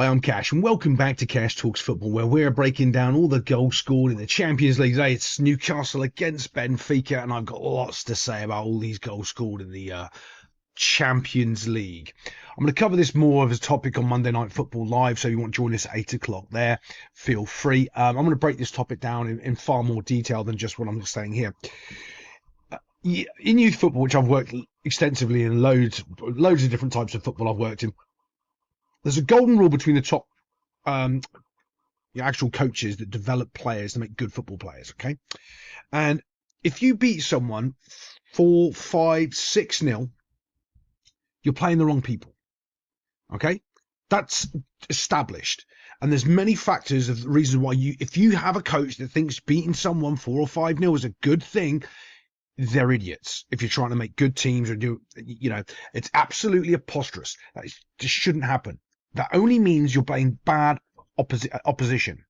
Hi, I'm Cash, and welcome back to Cash Talks Football, where we're breaking down all the goals scored in the Champions League. Today it's Newcastle against Benfica, and I've got lots to say about all these goals scored in the Champions League. I'm going to cover this more of a topic on Monday Night Football Live, so if you want to join us at 8 o'clock there, feel free. I'm going to break this topic down in far more detail than just what I'm saying here. In youth football, which I've worked extensively in, loads of different types of football I've worked in, there's a golden rule between the top actual coaches that develop players to make good football players, okay? And if you beat someone 4, 5, 6-0, you're playing the wrong people, okay? That's established. And there's many factors of the reason why if you have a coach that thinks beating someone 4 or 5-0 is a good thing, they're idiots. If you're trying to make good teams or it's absolutely preposterous. That just shouldn't happen. That only means you're playing bad opposition.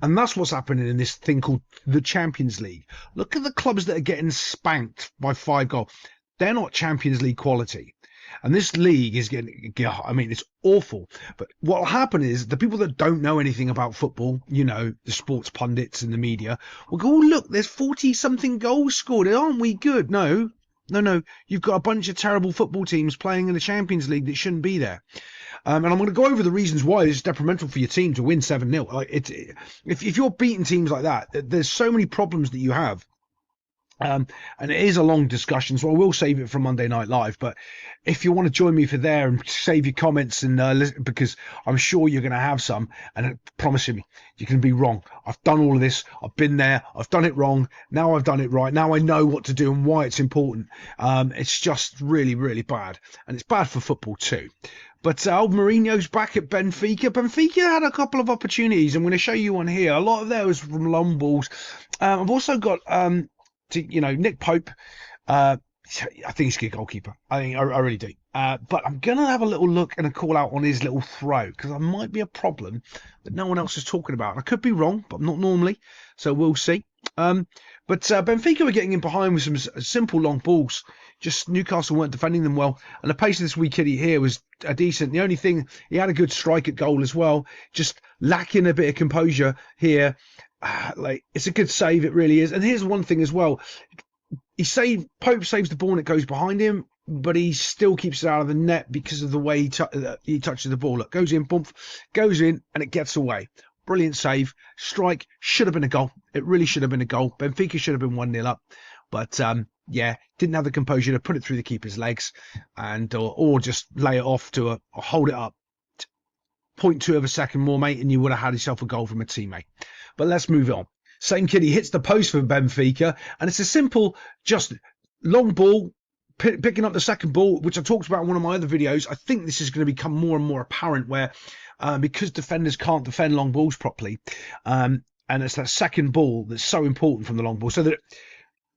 And that's what's happening in this thing called the Champions League. Look at the clubs that are getting spanked by 5 goals. They're not Champions League quality. And this league is it's awful. But what will happen is the people that don't know anything about football, the sports pundits and the media, will go, oh, look, there's 40-something goals scored. Aren't we good? No. You've got a bunch of terrible football teams playing in the Champions League that shouldn't be there. And I'm going to go over the reasons why it's detrimental for your team to win 7-0. If you're beating teams like that, there's so many problems that you have. And it is a long discussion, so I will save it for Monday Night Live. But if you want to join me for there and save your comments and listen, because I'm sure you're going to have some, and promise me, you can be wrong. I've done all of this. I've been there. I've done it wrong. Now I've done it right. Now I know what to do and why it's important. It's just really, really bad, and it's bad for football too. But old Mourinho's back at Benfica. Benfica had a couple of opportunities. I'm going to show you one here. A lot of those from long balls. I've also got Nick Pope. I think he's a good goalkeeper. I really do. But I'm going to have a little look and a call out on his little throw, because there might be a problem that no one else is talking about. I could be wrong, but not normally. So we'll see. But Benfica were getting in behind with some simple long balls. Just Newcastle weren't defending them well. And the pace of this wee kiddie here was decent. The only thing, he had a good strike at goal as well. Just lacking a bit of composure here. It's a good save, it really is. And here's one thing as well. Pope saves the ball and it goes behind him, but he still keeps it out of the net because of the way he touches the ball. Look, goes in, bump, goes in, and it gets away. Brilliant save. Strike should have been a goal. It really should have been a goal. Benfica should have been 1-0 up. But didn't have the composure to put it through the keeper's legs and or just lay it off to hold it up. 0.2 of a second more, mate, and you would have had yourself a goal from a teammate. But let's move on. Same kid, he hits the post for Benfica, and it's a simple, just long ball, picking up the second ball, which I talked about in one of my other videos. I think this is going to become more and more apparent where, because defenders can't defend long balls properly, and it's that second ball that's so important from the long ball, so that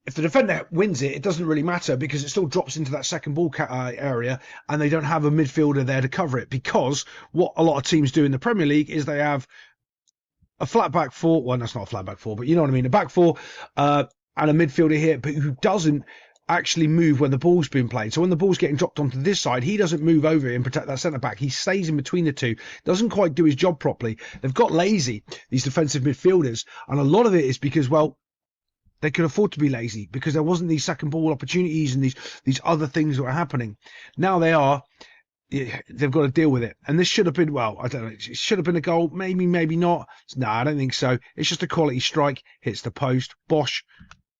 if the defender wins it, it doesn't really matter because it still drops into that second ball area and they don't have a midfielder there to cover it. Because what a lot of teams do in the Premier League is they have a flat back four. Well, that's not a flat back four, but you know what I mean. A back four and a midfielder here, but who doesn't actually move when the ball's been played. So when the ball's getting dropped onto this side, he doesn't move over and protect that centre back. He stays in between the two, doesn't quite do his job properly. They've got lazy, these defensive midfielders, and a lot of it is because, well, they could afford to be lazy because there wasn't these second ball opportunities and these other things that were happening. Now they've got to deal with it. And this should have been, well, I don't know, it should have been a goal. Maybe, maybe not. No, I don't think so. It's just a quality strike, hits the post, bosh,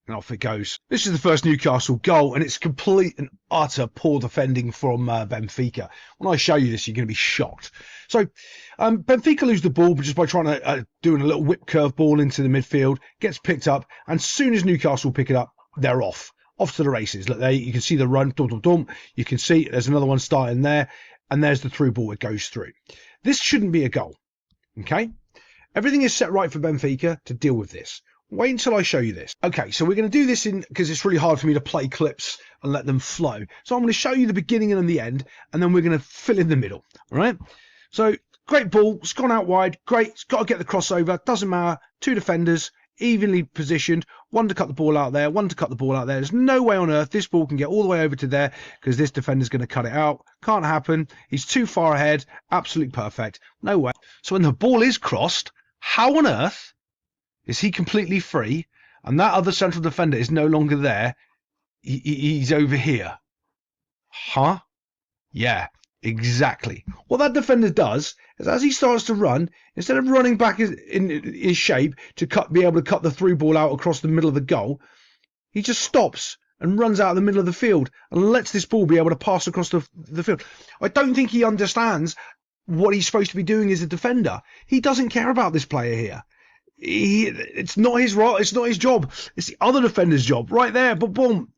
and off it goes. This is the first Newcastle goal, and it's complete and utter poor defending from Benfica. When I show you this, you're going to be shocked. So Benfica lose the ball just by trying to doing a little whip curve ball into the midfield, gets picked up, and as soon as Newcastle pick it up, they're off to the races. Look, there you can see the run, you can see there's another one starting there, and there's the through ball. It goes through. This shouldn't be a goal, okay? Everything is set right for Benfica to deal with this. Wait until I show you this. Okay, so we're going to do this because it's really hard for me to play clips and let them flow. So I'm going to show you the beginning and the end, and then we're going to fill in the middle, all right? So, great ball. It's gone out wide. Great. It's got to get the crossover. Doesn't matter. 2 defenders. evenly positioned, one to cut the ball out there, one to cut the ball out there. There's no way on earth this ball can get all the way over to there because this defender's going to cut it out. Can't happen. He's too far ahead. Absolutely perfect. No way. So when the ball is crossed, how on earth is he completely free and that other central defender is no longer there? He's over here. Huh? Yeah, exactly. What that defender does is as he starts to run, instead of running back in his shape to be able to cut the through ball out across the middle of the goal, he just stops and runs out of the middle of the field and lets this ball be able to pass across the field. I don't think he understands what he's supposed to be doing as a defender. He doesn't care about this player here. It's not his role. It's not his job. It's the other defender's job right there. But boom.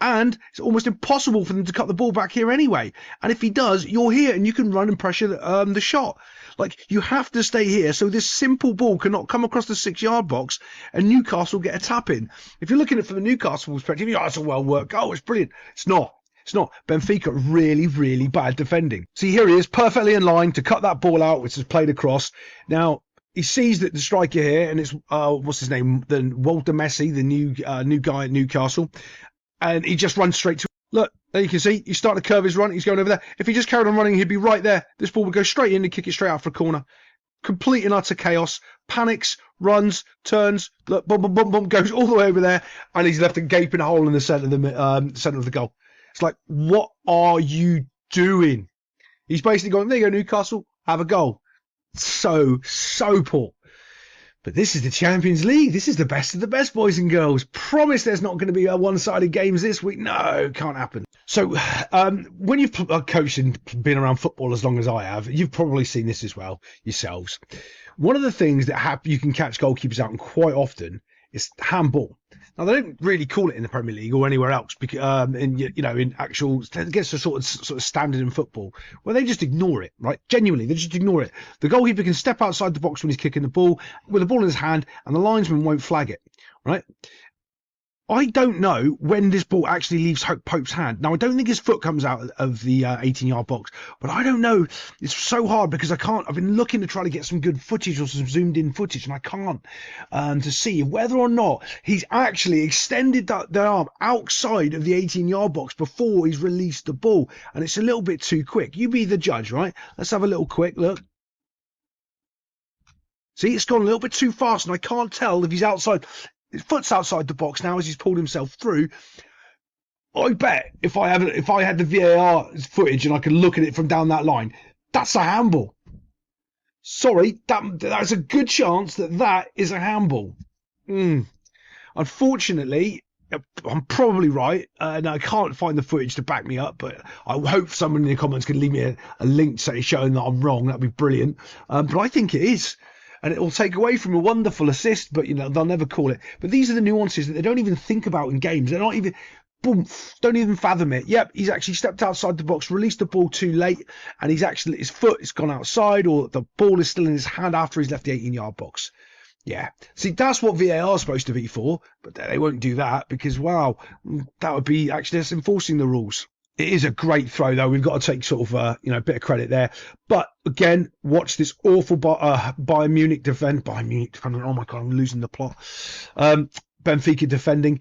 And it's almost impossible for them to cut the ball back here anyway. And if he does, you're here and you can run and pressure the shot. Like, you have to stay here so this simple ball cannot come across the 6-yard box and Newcastle get a tap in. If you're looking at it from the Newcastle perspective, it's a well-worked goal. It's brilliant. It's not. It's not. Benfica really, really bad defending. See, here he is, perfectly in line to cut that ball out, which is played across. Now, he sees that the striker here, and it's, what's his name? Walter Messi, the new guy at Newcastle. And he just runs straight to... Look, there you can see. He's starting to curve his run. He's going over there. If he just carried on running, he'd be right there. This ball would go straight in and kick it straight out for a corner. Complete and utter chaos. Panics, runs, turns, look, boom, boom, boom, boom, goes all the way over there. And he's left a gaping hole in the centre of the goal. It's like, what are you doing? He's basically going, there you go, Newcastle, have a goal. So poor. But this is the Champions League. This is the best of the best, boys and girls. Promise there's not going to be a one-sided games this week. No, can't happen. So when you've coached and been around football as long as I have, you've probably seen this as well yourselves. One of the things that you can catch goalkeepers out on quite often is handball. Now, they don't really call it in the Premier League or anywhere else, because in actual, it gets a sort of standard in football, where they just ignore it, right? Genuinely, they just ignore it. The goalkeeper can step outside the box when he's kicking the ball with the ball in his hand, and the linesman won't flag it, right? I don't know when this ball actually leaves Pope's hand. Now, I don't think his foot comes out of the 18-yard box, but I don't know. It's so hard because I can't. I've been looking to try to get some good footage or some zoomed-in footage, and I can't to see whether or not he's actually extended the arm outside of the 18-yard box before he's released the ball, and it's a little bit too quick. You be the judge, right? Let's have a little quick look. See, it's gone a little bit too fast, and I can't tell if he's outside. His foot's outside the box now as he's pulled himself through. I bet if I had the VAR footage and I could look at it from down that line, that's a handball. Sorry, that's a good chance that is a handball. Unfortunately, I'm probably right, and I can't find the footage to back me up, but I hope someone in the comments can leave me a link showing that I'm wrong. That'd be brilliant. But I think it is. And it will take away from a wonderful assist, but they'll never call it. But these are the nuances that they don't even think about in games. They're not even, don't even fathom it. Yep, he's actually stepped outside the box, released the ball too late, and his foot has gone outside, or the ball is still in his hand after he's left the 18-yard box. Yeah, see, that's what VAR is supposed to be for, but they won't do that because, wow, that would be actually us enforcing the rules. It is a great throw, though. We've got to take sort of, a bit of credit there. But again, watch this awful Bayern Munich defend. Bayern Munich defending. Oh my God, I'm losing the plot. Benfica defending.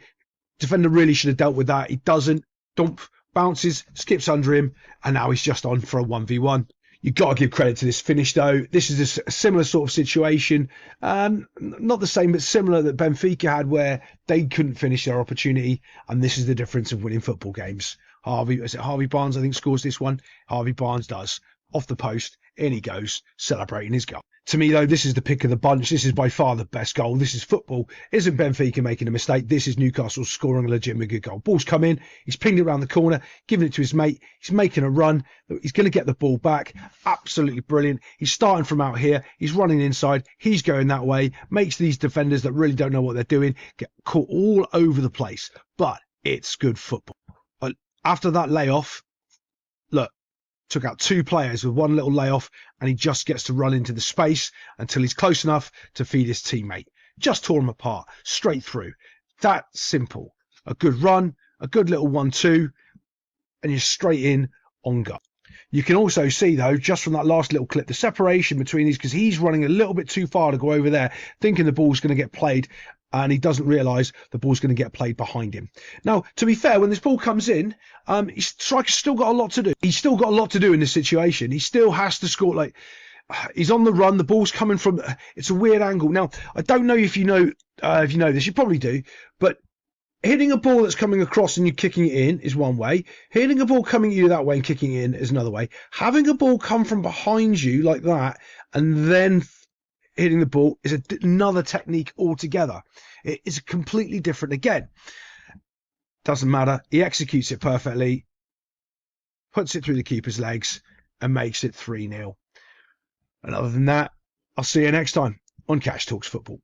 Defender really should have dealt with that. He doesn't. Dump, bounces, skips under him, and now he's just on for a 1v1. You've got to give credit to this finish, though. This is a similar sort of situation. Not the same, but similar that Benfica had, where they couldn't finish their opportunity. And this is the difference of winning football games. Harvey Barnes, I think, scores this one. Harvey Barnes does. Off the post, in he goes, celebrating his goal. To me, though, this is the pick of the bunch. This is by far the best goal. This is football. Isn't Benfica making a mistake? This is Newcastle scoring a legitimate good goal. Ball's come in. He's pinged it around the corner, giving it to his mate. He's making a run. He's going to get the ball back. Absolutely brilliant. He's starting from out here. He's running inside. He's going that way. Makes these defenders that really don't know what they're doing get caught all over the place. But it's good football. After that layoff, look, took out two players with one little layoff, and he just gets to run into the space until he's close enough to feed his teammate. Just tore him apart, straight through. That simple. A good run, a good little 1-2, and you're straight in on goal. You can also see, though, just from that last little clip, the separation between these, because he's running a little bit too far to go over there, thinking the ball's going to get played, and he doesn't realise the ball's going to get played behind him. Now, to be fair, when this ball comes in, striker's still got a lot to do. He's still got a lot to do in this situation. He still has to score. Like, he's on the run. The ball's coming from. It's a weird angle. Now, I don't know if you know this. You probably do, but hitting a ball that's coming across and you're kicking it in is one way. Hitting a ball coming at you that way and kicking it in is another way. Having a ball come from behind you like that and then hitting the ball is another technique altogether. It is completely different again. Doesn't matter. He executes it perfectly, puts it through the keeper's legs and makes it 3-0. And other than that, I'll see you next time on Cash Talks Football.